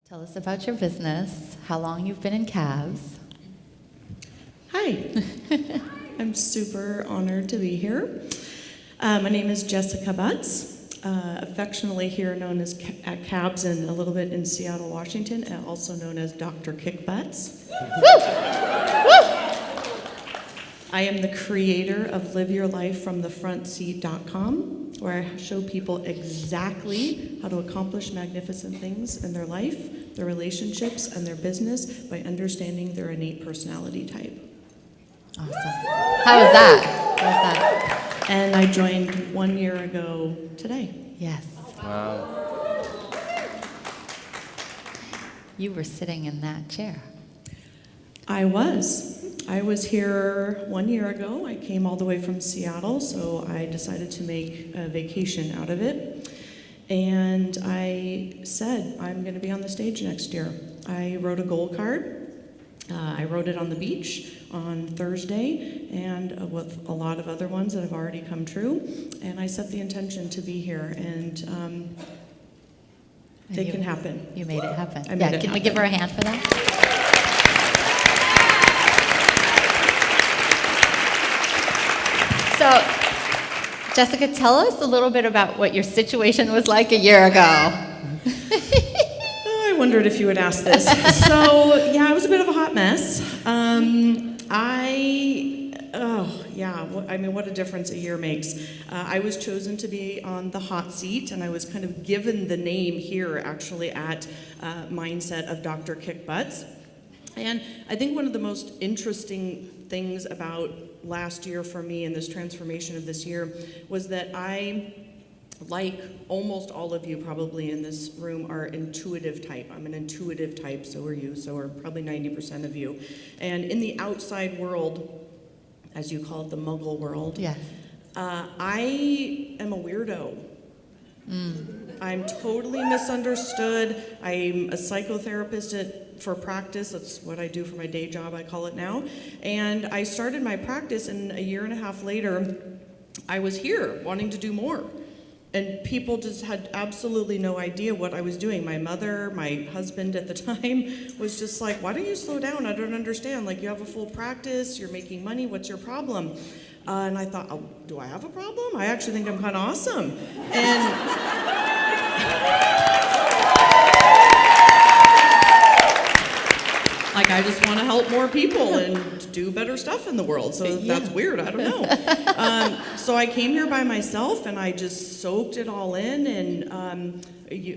Tell us about your business, how long you've been in cabs. Hi, I'm super honored to be here. My name is Jessica Butts, affectionately here known as at Cabs and a little bit in Seattle, Washington, and also known as Dr. Kick Butts. I am the creator of liveyourlifefromthefrontseat.com, where I show people exactly how to accomplish magnificent things in their life, their relationships, and their business by understanding their innate personality type. Awesome. How was that? How was that? And I joined 1 year ago today. Yes. Wow. You were sitting in that chair. I was here 1 year ago. I came all the way from Seattle, so I decided to make a vacation out of it. And I said, I'm going to be on the stage next year. I wrote a goal card. I wrote it on the beach on Thursday, and with a lot of other ones that have already come true. And I set the intention to be here, and it can happen. You made it happen. I made it Can we happen. give her a hand for that? So, Jessica, tell us a little bit about what your situation was like a year ago. Oh, I wondered if you would ask this. So, yeah, it was a bit of a hot mess. What a difference a year makes. I was chosen to be on the hot seat, and I was kind of given the name here, actually, at Mindset of Dr. Kick Butts. And I think one of the most interesting things about last year for me and this transformation of this year was that I, like almost all of you probably in this room, are intuitive type. I'm an intuitive type, so are you, so are probably 90% of you. And in the outside world, as you call it, the muggle world, Yes. I am a weirdo. I'm totally misunderstood. I'm a psychotherapist for practice. That's what I do for my day job, I call it now. And I started my practice, and a year and a half later, I was here wanting to do more. And people just had absolutely no idea what I was doing. My mother, my husband at the time, was just like, why don't you slow down? I don't understand. Like, you have a full practice, you're making money, what's your problem? And I thought, oh, do I have a problem? I actually think I'm kind of awesome. And like, I just want to help more people and do better stuff in the world. So that's weird. I don't know. So I came here by myself, and I just soaked it all in, and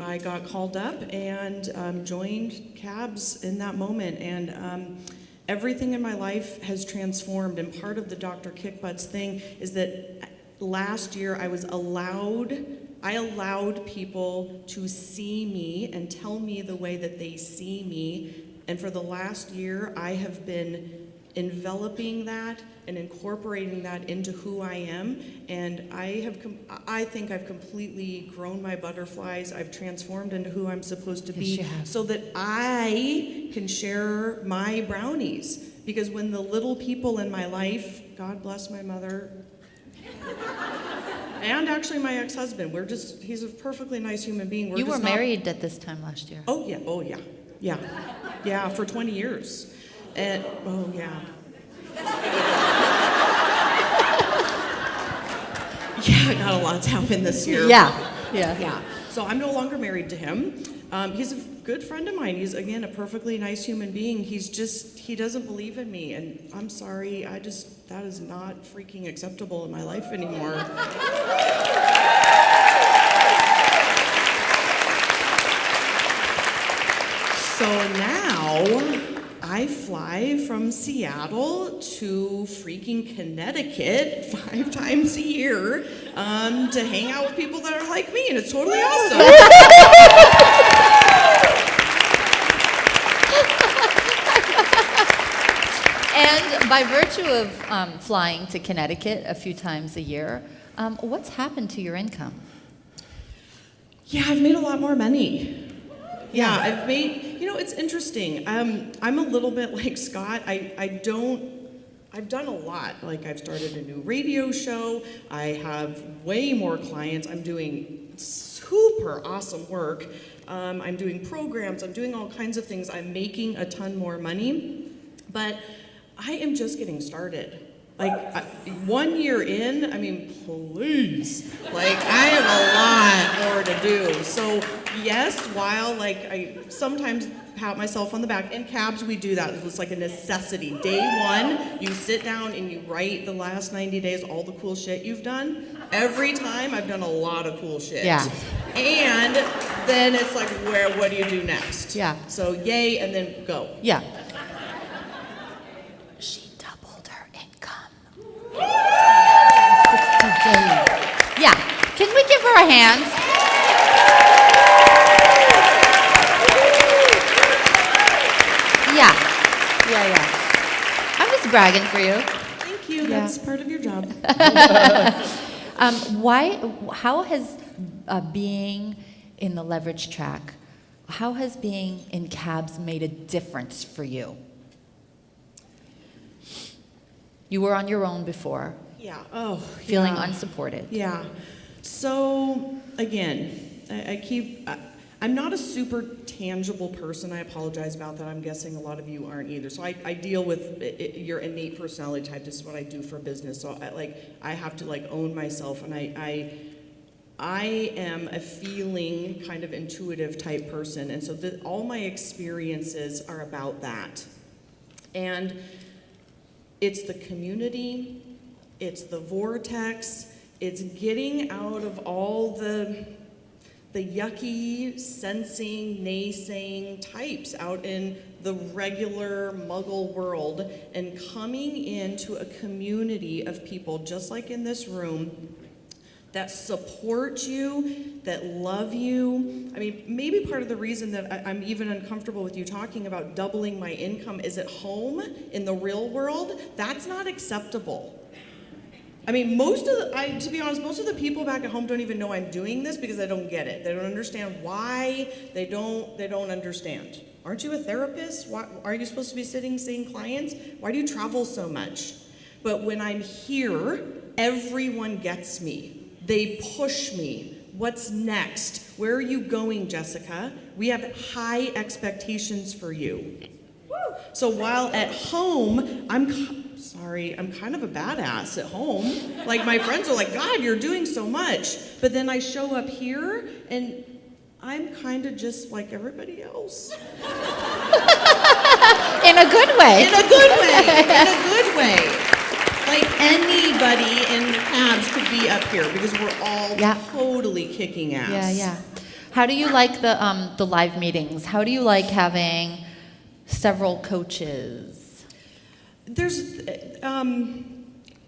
I got called up and joined Cabs in that moment. And everything in my life has transformed. And part of the Dr. Kick Butts thing is that last year I allowed people to see me and tell me the way that they see me. And for the last year, I have been enveloping that and incorporating that into who I am. And I think I've completely grown my butterflies. I've transformed into who I'm supposed to be, Yes, you have. so that I can share my brownies. Because when the little people in my life, God bless my mother, and actually my ex-husband, he's a perfectly nice human being. You were married at this time last year. Oh yeah. Yeah, for 20 years. And, oh yeah. Yeah, I got a lot to happen this year. Yeah. So I'm no longer married to him. He's a good friend of mine. He's, again, a perfectly nice human being. He doesn't believe in me. And I'm sorry, that is not freaking acceptable in my life anymore. So now I fly from Seattle to freaking Connecticut 5 times a year to hang out with people that are like me, and it's totally awesome. And by virtue of flying to Connecticut a few times a year, what's happened to your income? Yeah, I've made a lot more money. Yeah, I've made, it's interesting. I'm a little bit like Scott. I've done a lot. Like, I've started a new radio show. I have way more clients. I'm doing super awesome work. I'm doing programs, I'm doing all kinds of things. I'm making a ton more money, but I am just getting started. Like, 1 year in, I mean, please. Like, I have a lot more to do. So, yes, while, like, I sometimes pat myself on the back, in cabs we do that. It's like a necessity. Day one, you sit down and you write the last 90 days, all the cool shit you've done. Every time, I've done a lot of cool shit. Yeah. And then it's like, what do you do next? Yeah. So, yay, and then go. Yeah. She doubled her income. 60 days. Yeah. Can we give her a hand? Yeah. I'm just bragging for you. Thank you. That's part of your job. How has being in the leverage track, how has being in cabs made a difference for you? You were on your own before. Yeah. Feeling unsupported. Yeah. So, again, I'm not a super tangible person. I apologize about that. I'm guessing a lot of you aren't either. So I deal with your innate personality type. This is what I do for business. So I have to own myself, and I am a feeling kind of intuitive type person. And so all my experiences are about that. And it's the community, it's the vortex, it's getting out of all the yucky, sensing, naysaying types out in the regular muggle world and coming into a community of people, just like in this room, that support you, that love you. I mean, maybe part of the reason that I'm even uncomfortable with you talking about doubling my income is at home, in the real world, that's not acceptable. I mean, to be honest, most of the people back at home don't even know I'm doing this because they don't get it. They don't understand why. They don't understand. Aren't you a therapist? Why are you supposed to be sitting seeing clients? Why do you travel so much? But when I'm here, everyone gets me. They push me. What's next? Where are you going, Jessica? We have high expectations for you. So while at home, I'm kind of a badass at home. Like, my friends are like, God, you're doing so much. But then I show up here and I'm kind of just like everybody else. In a good way. In a good way. In a good way. Like, anybody in the cabs could be up here because we're all totally kicking ass. Yeah. How do you like the live meetings? How do you like having several coaches?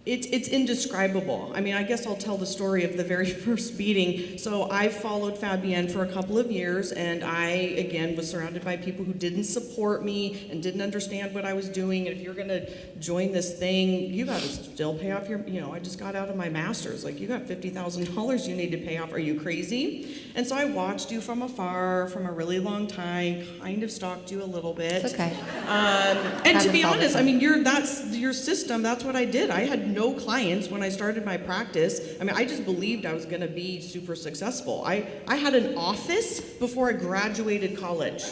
It's indescribable. I mean, I guess I'll tell the story of the very first meeting. So I followed Fabienne for a couple of years, and I, again, was surrounded by people who didn't support me and didn't understand what I was doing. And if you're going to join this thing, you got to still pay off your, I just got out of my master's. Like, you got $50,000 you need to pay off. Are you crazy? And so I watched you from afar, from a really long time, kind of stalked you a little bit. It's okay. And to be honest, I mean, that's your system. That's what I did. I had no clients when I started my practice. I mean, I just believed I was going to be super successful. I had an office before I graduated college.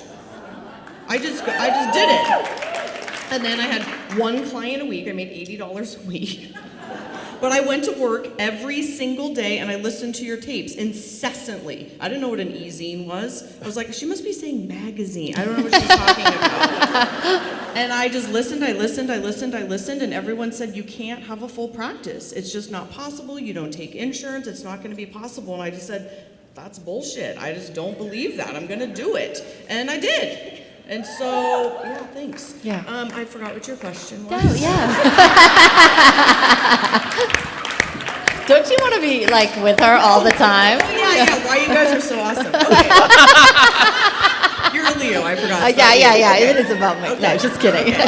I just did it. And then I had one client a week. I made $80 a week. But I went to work every single day and I listened to your tapes incessantly. I didn't know what an e-zine was. I was like, she must be saying magazine. I don't know what she's talking about. And I just listened, I listened, and everyone said, you can't have a full practice. It's just not possible. You don't take insurance. It's not going to be possible. And I just said, that's bullshit. I just don't believe that. I'm going to do it. And I did. And so, yeah, thanks. Yeah. I forgot what your question was. Oh, yeah. Don't you want to be with her all the time? Oh, yeah. Why you guys are so awesome. Okay. You're a Leo, I forgot. Yeah. It is about me. Okay. No, just kidding. Okay.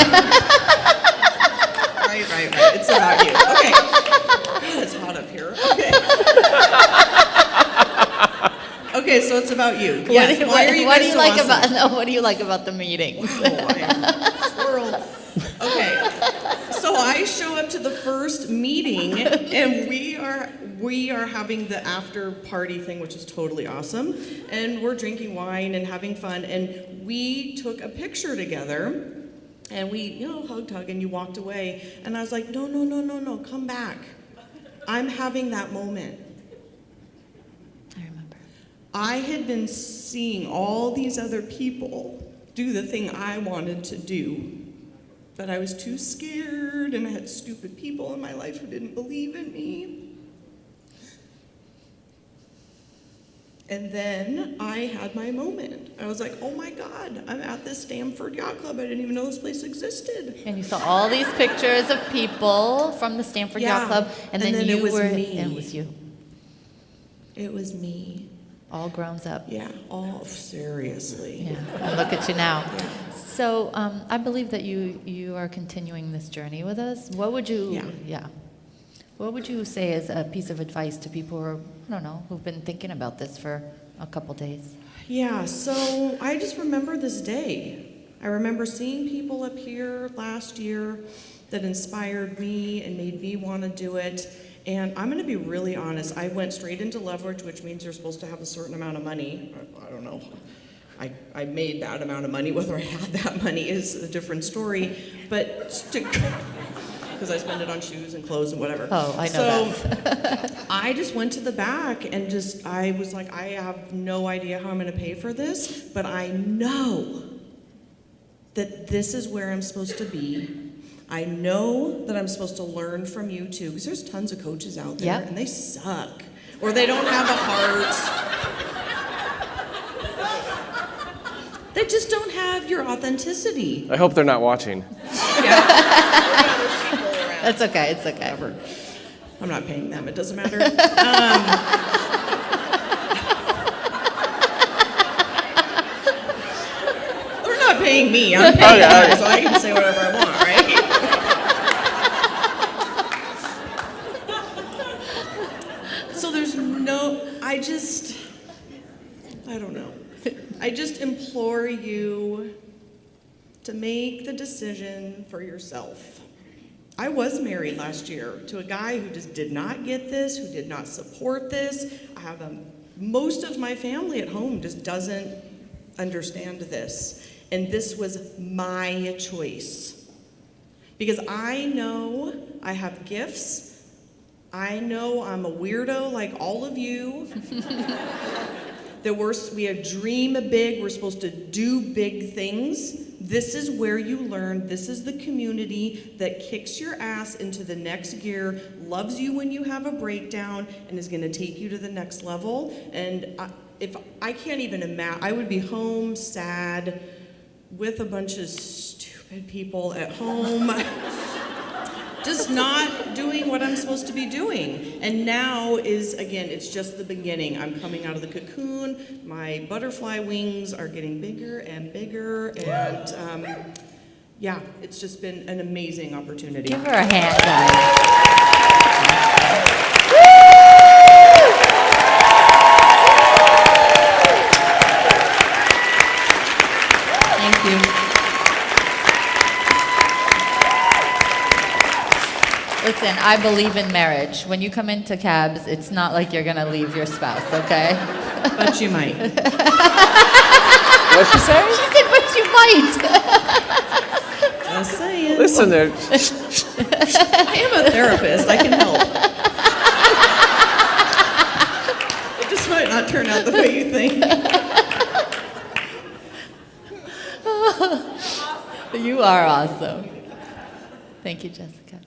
Right. It's about you. Okay. God, it's hot up here. Okay. Okay, so it's about you. Yes. Why are you what guys do you so like awesome? what do you like about the meetings? Oh, I am a squirrel. Okay, so I show up to the first meeting, and we are having the after party thing, which is totally awesome, and we're drinking wine and having fun, and we took a picture together, and we hugged, and you walked away, and I was like, no, come back. I'm having that moment. I remember. I had been seeing all these other people do the thing I wanted to do, but I was too scared, and I had stupid people in my life who didn't believe in me. And then I had my moment. I was like, oh my God, I'm at this Stamford Yacht Club. I didn't even know this place existed. And you saw all these pictures of people from the Stanford Yacht Club, and then you it was were, me. and it was you, It was me. all grown up. Yeah, seriously. Yeah, and look at you now. Yeah. So I believe that you are continuing this journey with us. What would you, what would you say as a piece of advice to people who are, I don't know, who've been thinking about this for a couple days? Yeah, so I just remember this day. I remember seeing people up here last year that inspired me and made me want to do it. And I'm going to be really honest. I went straight into leverage, which means you're supposed to have a certain amount of money. I don't know. I made that amount of money. Whether I had that money is a different story. But because I spend it on shoes and clothes and whatever. Oh, I know that. I just went to the back and I was like, I have no idea how I'm going to pay for this, but I know that this is where I'm supposed to be. I know that I'm supposed to learn from you too, because there's tons of coaches out there, and they suck, or they don't have a heart. They just don't have your authenticity. I hope they're not watching. It's okay, it's okay. Whatever. I'm not paying them, it doesn't matter. They're not paying me, I'm paying them, so I can say whatever I want, right? So there's I don't know. I just implore you to make the decision for yourself. I was married last year to a guy who just did not get this, who did not support this. I have most of my family at home just doesn't understand this. And this was my choice. Because I know I have gifts. I know I'm a weirdo like all of you. That we dream big, we're supposed to do big things. This is where you learn. This is the community that kicks your ass into the next gear, loves you when you have a breakdown, and is going to take you to the next level. And if I can't even imagine, I would be home sad with a bunch of stupid people at home. Just not doing what I'm supposed to be doing. And now it's just the beginning. I'm coming out of the cocoon. My butterfly wings are getting bigger and bigger. And it's just been an amazing opportunity. Give her a hand, guys. Thank you. Listen, I believe in marriage. When you come into cabs, it's not like you're going to leave your spouse, okay? But you might. What'd she say? She said, but you might. Just saying. Listen there. I am a therapist. I can help. It just might not turn out the way you think. You are awesome. Thank you, Jessica.